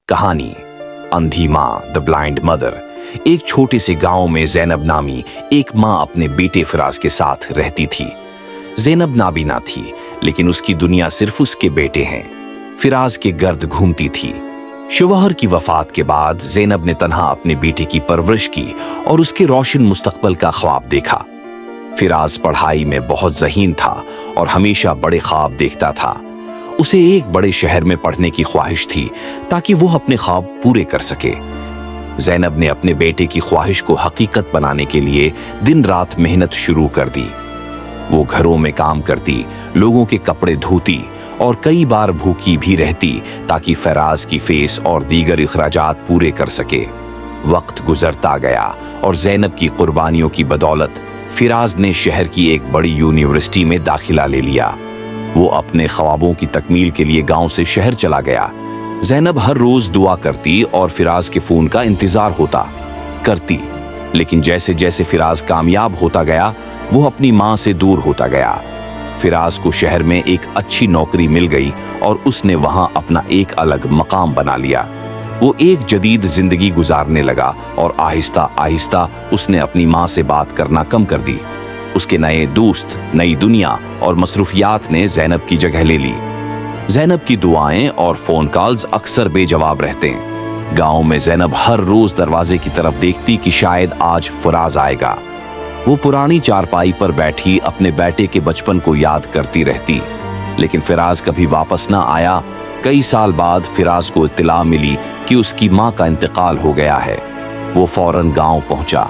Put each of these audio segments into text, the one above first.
कहानी अंधी माँ द ब्लाइंड मदर। एक छोटे से गांव में ज़ैनब नामी एक माँ अपने बेटे फिराज के साथ रहती थी। ज़ैनब नाबीना थी, लेकिन उसकी दुनिया सिर्फ उसके बेटे हैं फिराज के गर्द घूमती थी। शौहर की वफात के बाद ज़ैनब ने तन्हा अपने बेटे की परवरिश की और उसके रोशन मुस्तकबल का ख्वाब देखा। फिराज पढ़ाई में बहुत ज़हीन था और हमेशा बड़े ख्वाब देखता था। उसे एक बड़े शहर में पढ़ने की ख्वाहिश थी ताकि वो अपने ख्वाब पूरे कर सके। ज़ैनब ने अपने बेटे की ख्वाहिश को हकीकत बनाने के लिए दिन रात मेहनत शुरू कर दी। वो घरों में काम करती, लोगों के कपड़े धोती और कई बार भूखी भी रहती ताकि फिराज की फीस और दीगर इखराजात पूरे कर सके। वक्त गुजरता गया और ज़ैनब की कुर्बानियों की बदौलत फिराज ने शहर की एक बड़ी यूनिवर्सिटी में दाखिला ले लिया। वो अपने ख्वाबों की तकमील के लिए गांव से शहर चला गया। ज़ैनब हर रोज दुआ करती और फिराज के फोन का इंतजार होता करती, लेकिन जैसे जैसे फिराज कामयाब होता गया वो अपनी माँ से दूर होता गया। फिराज को शहर में एक अच्छी नौकरी मिल गई और उसने वहां अपना एक अलग मकाम बना लिया। वो एक जदीद जिंदगी गुजारने लगा और आहिस्ता आहिस्ता उसने अपनी माँ से बात करना कम कर दी। उसके नए दोस्त, नई दुनिया और मसरूफियात ने ज़ैनब की जगह ले ली। ज़ैनब की दुआएं और फोन कॉल्स अक्सर बेजवाब रहते हैं। गांव में ज़ैनब हर रोज दरवाजे की तरफ देखती कि शायद आज फिराज आएगा। वो पुरानी चारपाई पर बैठी अपने बेटे के बचपन को याद करती रहती, लेकिन फिराज कभी वापस ना आया। कई साल बाद फिराज को इत्तला मिली कि उसकी माँ का इंतकाल हो गया है। वो फौरन गांव पहुंचा,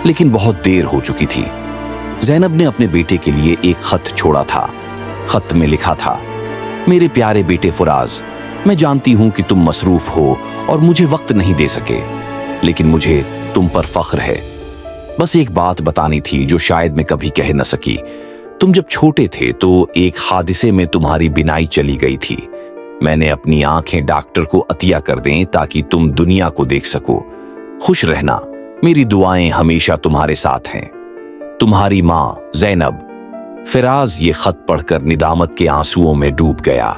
लेकिन बहुत देर हो चुकी थी। ज़ैनब ने अपने बेटे के लिए एक खत छोड़ा था। खत में लिखा था, मेरे प्यारे बेटे फिराज, मैं जानती हूं कि तुम मसरूफ हो और मुझे वक्त नहीं दे सके, लेकिन मुझे तुम पर फख्र है। बस एक बात बतानी थी जो शायद मैं कभी कह न सकी। तुम जब छोटे थे तो एक हादसे में तुम्हारी बिनाई चली गई थी। मैंने अपनी आंखें डॉक्टर को अतिया कर दें ताकि तुम दुनिया को देख सको। खुश रहना, मेरी दुआएं हमेशा तुम्हारे साथ हैं। तुम्हारी माँ ज़ैनब। फिराज ये खत पढ़कर निदामत के आंसुओं में डूब गया।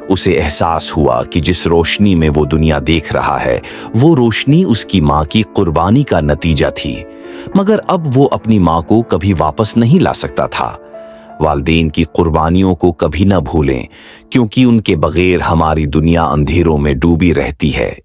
उसे एहसास हुआ कि जिस रोशनी में वो दुनिया देख रहा है वो रोशनी उसकी माँ की कुर्बानी का नतीजा थी, मगर अब वो अपनी माँ को कभी वापस नहीं ला सकता था। वालिदैन की कुर्बानियों को कभी न भूलें, क्योंकि उनके बगैर हमारी दुनिया अंधेरों में डूबी रहती है।